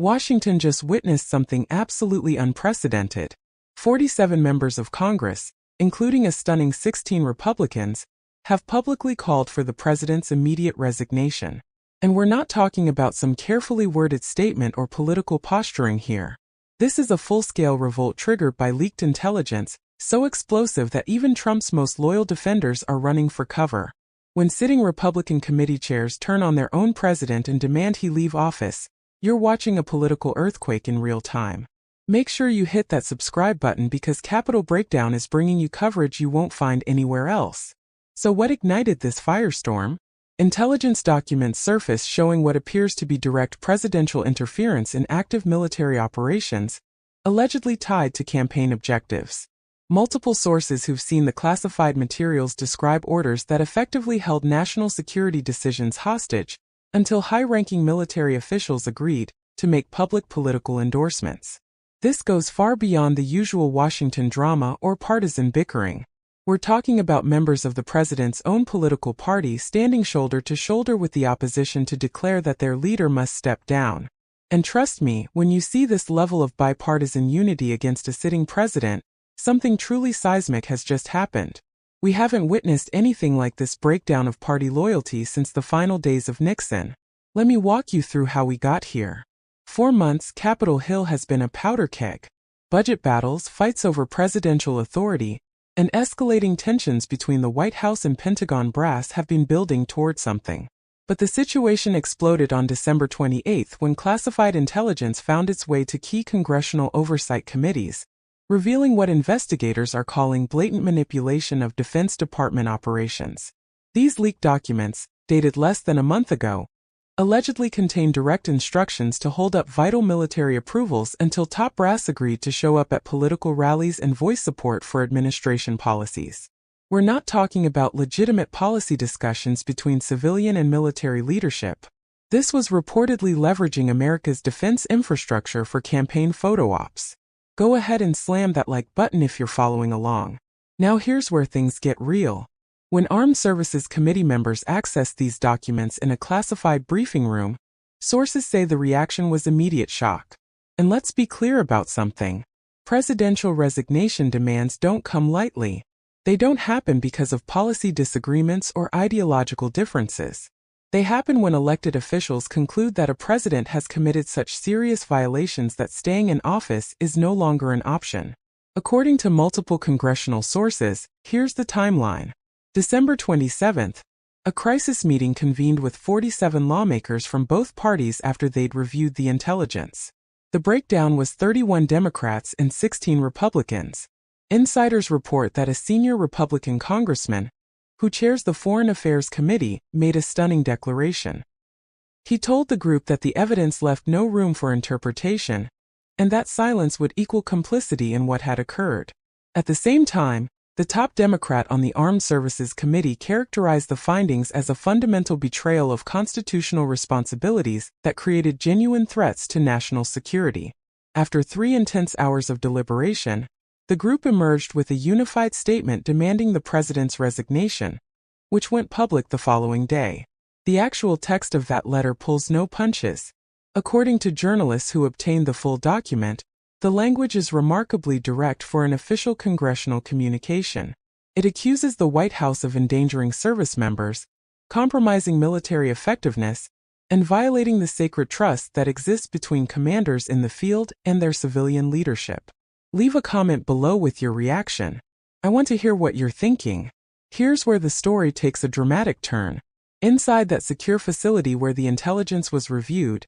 Washington just witnessed something absolutely unprecedented. 47 members of Congress, including a stunning 16 Republicans, have publicly called for the president's immediate resignation. And we're not talking about some carefully worded statement or political posturing here. This is a full-scale revolt triggered by leaked intelligence, so explosive that even Trump's most loyal defenders are running for cover. When sitting Republican committee chairs turn on their own president and demand he leave office, you're watching a political earthquake in real time. Make sure you hit that subscribe button because Capitol Breakdown is bringing you coverage you won't find anywhere else. So what ignited this firestorm? Intelligence documents surfaced showing what appears to be direct presidential interference in active military operations, allegedly tied to campaign objectives. Multiple sources who've seen the classified materials describe orders that effectively held national security decisions hostage until high-ranking military officials agreed to make public political endorsements. This goes far beyond the usual Washington drama or partisan bickering. We're talking about members of the president's own political party standing shoulder to shoulder with the opposition to declare that their leader must step down. And trust me, when you see this level of bipartisan unity against a sitting president, something truly seismic has just happened. We haven't witnessed anything like this breakdown of party loyalty since the final days of Nixon. Let me walk you through how we got here. 4 months, Capitol Hill has been a powder keg. Budget battles, fights over presidential authority, and escalating tensions between the White House and Pentagon brass have been building toward something. But the situation exploded on December 28 when classified intelligence found its way to key congressional oversight committees, revealing what investigators are calling blatant manipulation of Defense Department operations. These leaked documents, dated less than a month ago, allegedly contain direct instructions to hold up vital military approvals until top brass agreed to show up at political rallies and voice support for administration policies. We're not talking about legitimate policy discussions between civilian and military leadership. This was reportedly leveraging America's defense infrastructure for campaign photo ops. Go ahead and slam that like button if you're following along. Now here's where things get real. When Armed Services Committee members accessed these documents in a classified briefing room, sources say the reaction was immediate shock. And let's be clear about something. Presidential resignation demands don't come lightly. They don't happen because of policy disagreements or ideological differences. They happen when elected officials conclude that a president has committed such serious violations that staying in office is no longer an option. According to multiple congressional sources, here's the timeline. December 27, a crisis meeting convened with 47 lawmakers from both parties after they'd reviewed the intelligence. The breakdown was 31 Democrats and 16 Republicans. Insiders report that a senior Republican congressman, who chairs the Foreign Affairs Committee, made a stunning declaration. He told the group that the evidence left no room for interpretation, and that silence would equal complicity in what had occurred. At the same time, the top Democrat on the Armed Services Committee characterized the findings as a fundamental betrayal of constitutional responsibilities that created genuine threats to national security. After 3 intense hours of deliberation, the group emerged with a unified statement demanding the president's resignation, which went public the following day. The actual text of that letter pulls no punches. According to journalists who obtained the full document, the language is remarkably direct for an official congressional communication. It accuses the White House of endangering service members, compromising military effectiveness, and violating the sacred trust that exists between commanders in the field and their civilian leadership. Leave a comment below with your reaction. I want to hear what you're thinking. Here's where the story takes a dramatic turn. Inside that secure facility where the intelligence was reviewed,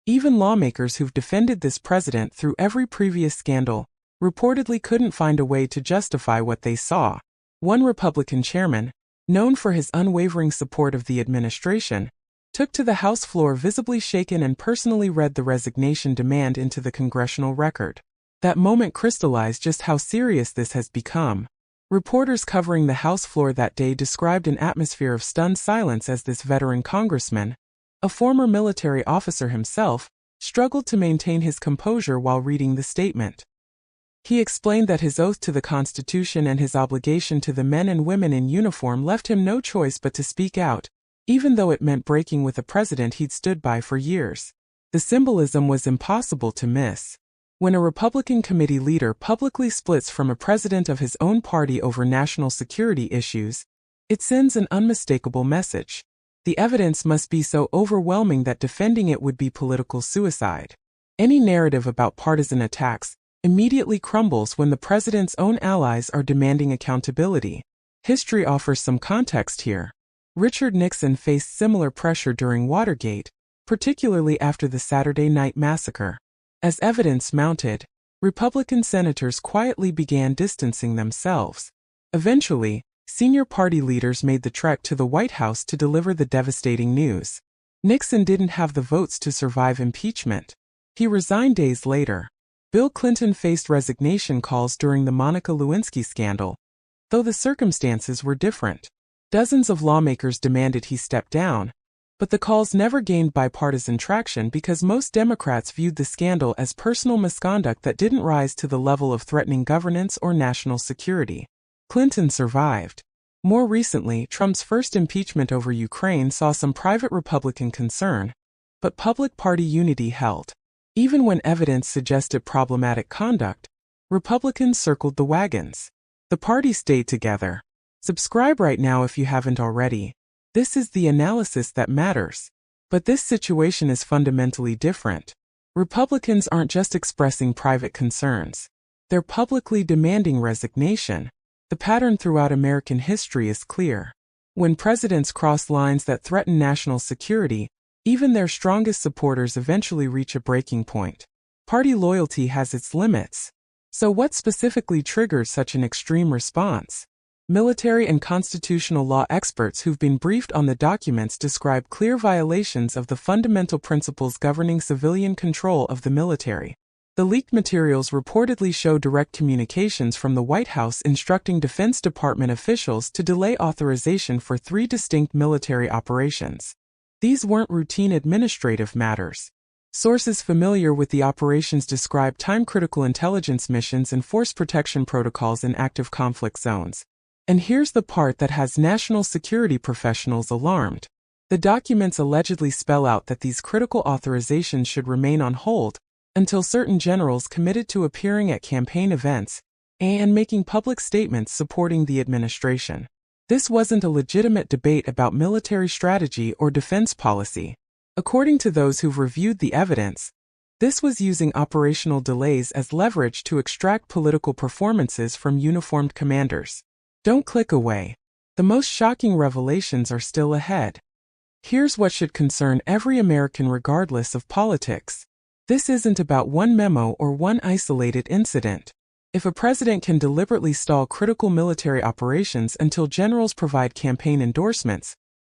even lawmakers who've defended this president through every previous scandal reportedly couldn't find a way to justify what they saw. One Republican chairman, known for his unwavering support of the administration, took to the House floor visibly shaken and personally read the resignation demand into the congressional record. That moment crystallized just how serious this has become. Reporters covering the House floor that day described an atmosphere of stunned silence as this veteran congressman, a former military officer himself, struggled to maintain his composure while reading the statement. He explained that his oath to the Constitution and his obligation to the men and women in uniform left him no choice but to speak out, even though it meant breaking with a president he'd stood by for years. The symbolism was impossible to miss. When a Republican committee leader publicly splits from a president of his own party over national security issues, it sends an unmistakable message. The evidence must be so overwhelming that defending it would be political suicide. Any narrative about partisan attacks immediately crumbles when the president's own allies are demanding accountability. History offers some context here. Richard Nixon faced similar pressure during Watergate, particularly after the Saturday Night Massacre. As evidence mounted, Republican senators quietly began distancing themselves. Eventually, senior party leaders made the trek to the White House to deliver the devastating news. Nixon didn't have the votes to survive impeachment. He resigned days later. Bill Clinton faced resignation calls during the Monica Lewinsky scandal, though the circumstances were different. Dozens of lawmakers demanded he step down, but the calls never gained bipartisan traction because most Democrats viewed the scandal as personal misconduct that didn't rise to the level of threatening governance or national security. Clinton survived. More recently, Trump's first impeachment over Ukraine saw some private Republican concern, but public party unity held. Even when evidence suggested problematic conduct, Republicans circled the wagons. The party stayed together. Subscribe right now if you haven't already. This is the analysis that matters. But this situation is fundamentally different. Republicans aren't just expressing private concerns. They're publicly demanding resignation. The pattern throughout American history is clear. When presidents cross lines that threaten national security, even their strongest supporters eventually reach a breaking point. Party loyalty has its limits. So what specifically triggers such an extreme response? Military and constitutional law experts who've been briefed on the documents describe clear violations of the fundamental principles governing civilian control of the military. The leaked materials reportedly show direct communications from the White House instructing Defense Department officials to delay authorization for 3 distinct military operations. These weren't routine administrative matters. Sources familiar with the operations describe time-critical intelligence missions and force protection protocols in active conflict zones. And here's the part that has national security professionals alarmed. The documents allegedly spell out that these critical authorizations should remain on hold until certain generals committed to appearing at campaign events and making public statements supporting the administration. This wasn't a legitimate debate about military strategy or defense policy. According to those who've reviewed the evidence, this was using operational delays as leverage to extract political performances from uniformed commanders. Don't click away. The most shocking revelations are still ahead. Here's what should concern every American regardless of politics. This isn't about one memo or one isolated incident. If a president can deliberately stall critical military operations until generals provide campaign endorsements,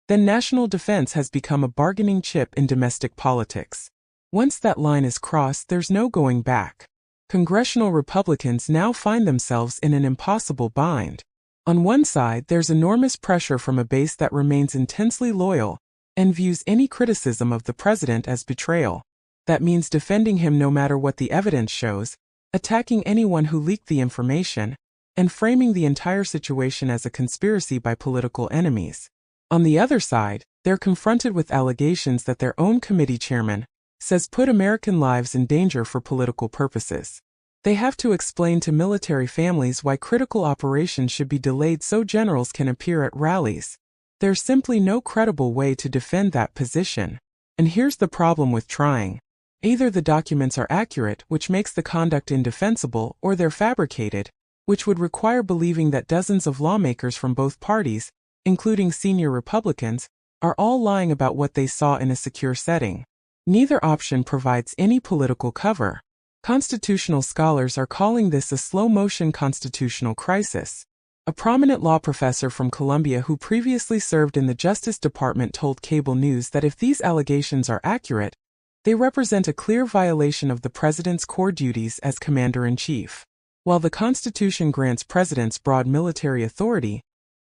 then national defense has become a bargaining chip in domestic politics. Once that line is crossed, there's no going back. Congressional Republicans now find themselves in an impossible bind. On one side, there's enormous pressure from a base that remains intensely loyal and views any criticism of the president as betrayal. That means defending him no matter what the evidence shows, attacking anyone who leaked the information, and framing the entire situation as a conspiracy by political enemies. On the other side, they're confronted with allegations that their own committee chairman says put American lives in danger for political purposes. They have to explain to military families why critical operations should be delayed so generals can appear at rallies. There's simply no credible way to defend that position. And here's the problem with trying. Either the documents are accurate, which makes the conduct indefensible, or they're fabricated, which would require believing that dozens of lawmakers from both parties, including senior Republicans, are all lying about what they saw in a secure setting. Neither option provides any political cover. Constitutional scholars are calling this a slow-motion constitutional crisis. A prominent law professor from Columbia who previously served in the Justice Department told cable news that if these allegations are accurate, they represent a clear violation of the president's core duties as commander-in-chief. While the Constitution grants presidents broad military authority,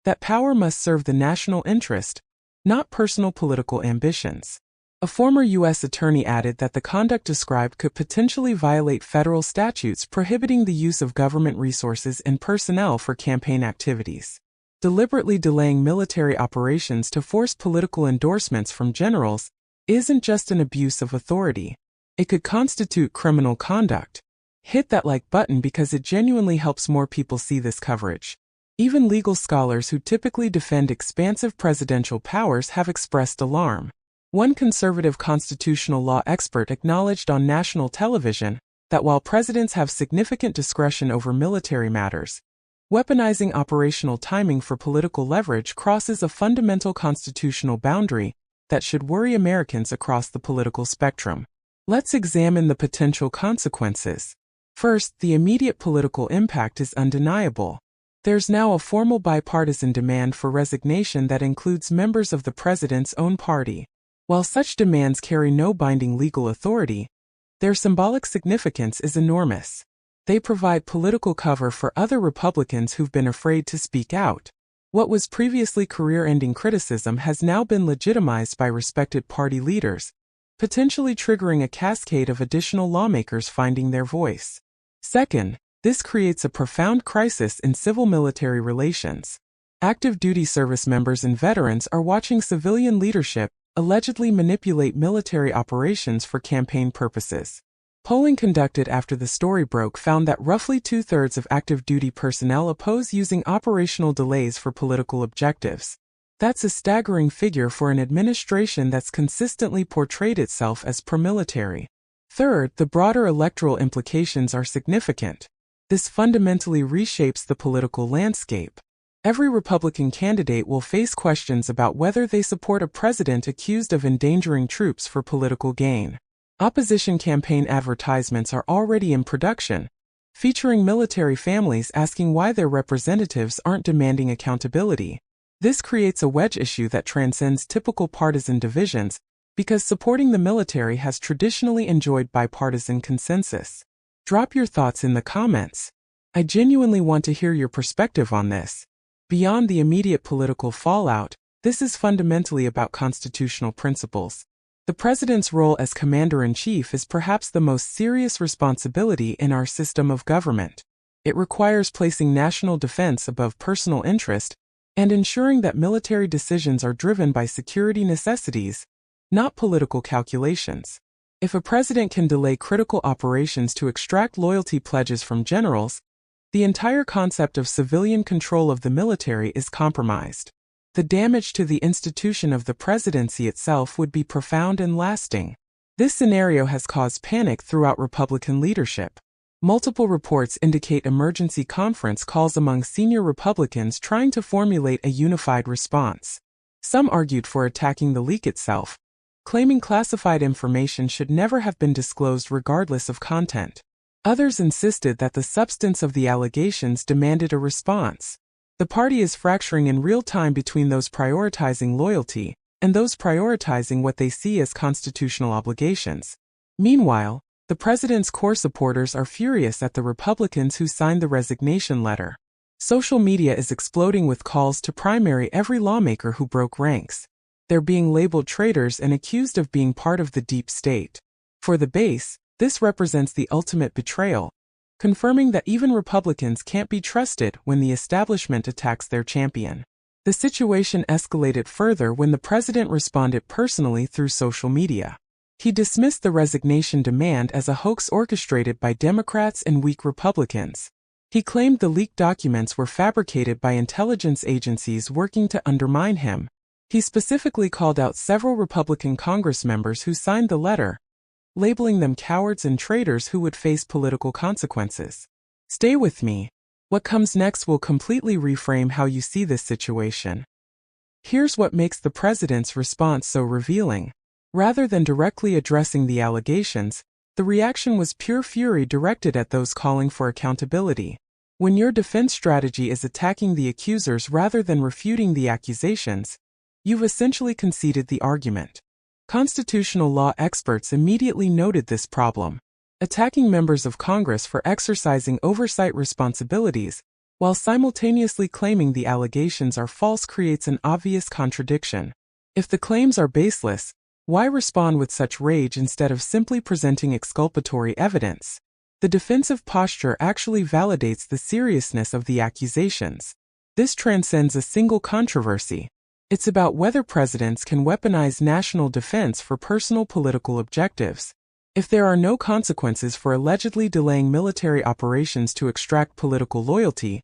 that power must serve the national interest, not personal political ambitions. A former U.S. attorney added that the conduct described could potentially violate federal statutes prohibiting the use of government resources and personnel for campaign activities. Deliberately delaying military operations to force political endorsements from generals isn't just an abuse of authority. It could constitute criminal conduct. Hit that like button because it genuinely helps more people see this coverage. Even legal scholars who typically defend expansive presidential powers have expressed alarm. One conservative constitutional law expert acknowledged on national television that while presidents have significant discretion over military matters, weaponizing operational timing for political leverage crosses a fundamental constitutional boundary that should worry Americans across the political spectrum. Let's examine the potential consequences. First, the immediate political impact is undeniable. There's now a formal bipartisan demand for resignation that includes members of the president's own party. While such demands carry no binding legal authority, their symbolic significance is enormous. They provide political cover for other Republicans who've been afraid to speak out. What was previously career-ending criticism has now been legitimized by respected party leaders, potentially triggering a cascade of additional lawmakers finding their voice. Second, this creates a profound crisis in civil-military relations. Active duty service members and veterans are watching civilian leadership allegedly manipulate military operations for campaign purposes. Polling conducted after the story broke found that roughly two-thirds of active duty personnel oppose using operational delays for political objectives. That's a staggering figure for an administration that's consistently portrayed itself as pro-military. Third, the broader electoral implications are significant. This fundamentally reshapes the political landscape. Every Republican candidate will face questions about whether they support a president accused of endangering troops for political gain. Opposition campaign advertisements are already in production, featuring military families asking why their representatives aren't demanding accountability. This creates a wedge issue that transcends typical partisan divisions because supporting the military has traditionally enjoyed bipartisan consensus. Drop your thoughts in the comments. I genuinely want to hear your perspective on this. Beyond the immediate political fallout, this is fundamentally about constitutional principles. The president's role as commander-in-chief is perhaps the most serious responsibility in our system of government. It requires placing national defense above personal interest and ensuring that military decisions are driven by security necessities, not political calculations. If a president can delay critical operations to extract loyalty pledges from generals, the entire concept of civilian control of the military is compromised. The damage to the institution of the presidency itself would be profound and lasting. This scenario has caused panic throughout Republican leadership. Multiple reports indicate emergency conference calls among senior Republicans trying to formulate a unified response. Some argued for attacking the leak itself, claiming classified information should never have been disclosed regardless of content. Others insisted that the substance of the allegations demanded a response. The party is fracturing in real time between those prioritizing loyalty and those prioritizing what they see as constitutional obligations. Meanwhile, the president's core supporters are furious at the Republicans who signed the resignation letter. Social media is exploding with calls to primary every lawmaker who broke ranks. They're being labeled traitors and accused of being part of the deep state. For the base, this represents the ultimate betrayal, confirming that even Republicans can't be trusted when the establishment attacks their champion. The situation escalated further when the president responded personally through social media. He dismissed the resignation demand as a hoax orchestrated by Democrats and weak Republicans. He claimed the leaked documents were fabricated by intelligence agencies working to undermine him. He specifically called out several Republican Congress members who signed the letter, labeling them cowards and traitors who would face political consequences. Stay with me. What comes next will completely reframe how you see this situation. Here's what makes the president's response so revealing. Rather than directly addressing the allegations, the reaction was pure fury directed at those calling for accountability. When your defense strategy is attacking the accusers rather than refuting the accusations, you've essentially conceded the argument. Constitutional law experts immediately noted this problem. Attacking members of Congress for exercising oversight responsibilities, while simultaneously claiming the allegations are false, creates an obvious contradiction. If the claims are baseless, why respond with such rage instead of simply presenting exculpatory evidence? The defensive posture actually validates the seriousness of the accusations. This transcends a single controversy. It's about whether presidents can weaponize national defense for personal political objectives. If there are no consequences for allegedly delaying military operations to extract political loyalty,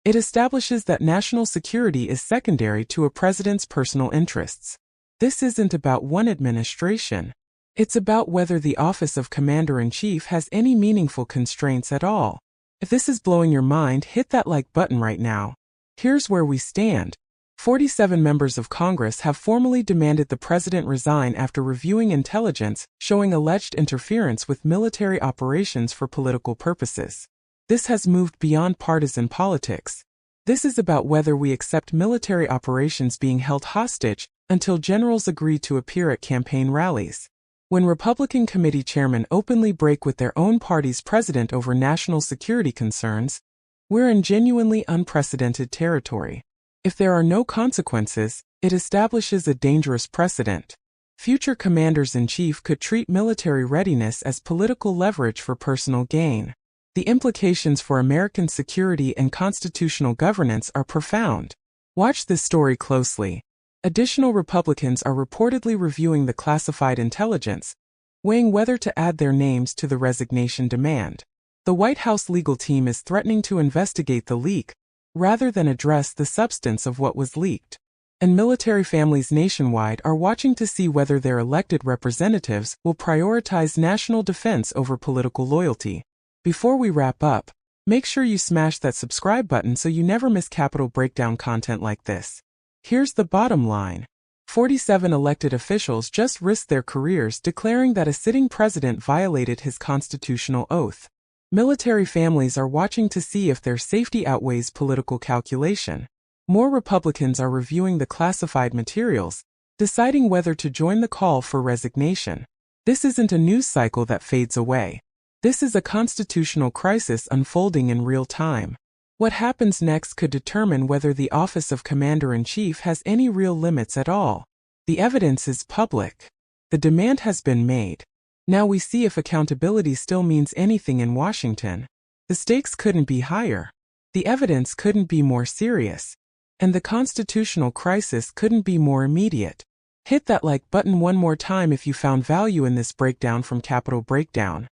it establishes that national security is secondary to a president's personal interests. This isn't about one administration. It's about whether the office of Commander-in-Chief has any meaningful constraints at all. If this is blowing your mind, hit that like button right now. Here's where we stand. 47 members of Congress have formally demanded the president resign after reviewing intelligence showing alleged interference with military operations for political purposes. This has moved beyond partisan politics. This is about whether we accept military operations being held hostage until generals agree to appear at campaign rallies. When Republican committee chairmen openly break with their own party's president over national security concerns, we're in genuinely unprecedented territory. If there are no consequences, it establishes a dangerous precedent. Future commanders-in-chief could treat military readiness as political leverage for personal gain. The implications for American security and constitutional governance are profound. Watch this story closely. Additional Republicans are reportedly reviewing the classified intelligence, weighing whether to add their names to the resignation demand. The White House legal team is threatening to investigate the leak, rather than address the substance of what was leaked. And military families nationwide are watching to see whether their elected representatives will prioritize national defense over political loyalty. Before we wrap up, make sure you smash that subscribe button so you never miss Capitol Breakdown content like this. Here's the bottom line. 47 elected officials just risked their careers declaring that a sitting president violated his constitutional oath. Military families are watching to see if their safety outweighs political calculation. More Republicans are reviewing the classified materials, deciding whether to join the call for resignation. This isn't a news cycle that fades away. This is a constitutional crisis unfolding in real time. What happens next could determine whether the office of Commander-in-Chief has any real limits at all. The evidence is public. The demand has been made. Now we see if accountability still means anything in Washington. The stakes couldn't be higher. The evidence couldn't be more serious. And the constitutional crisis couldn't be more immediate. Hit that like button one more time if you found value in this breakdown from Capitol Breakdown.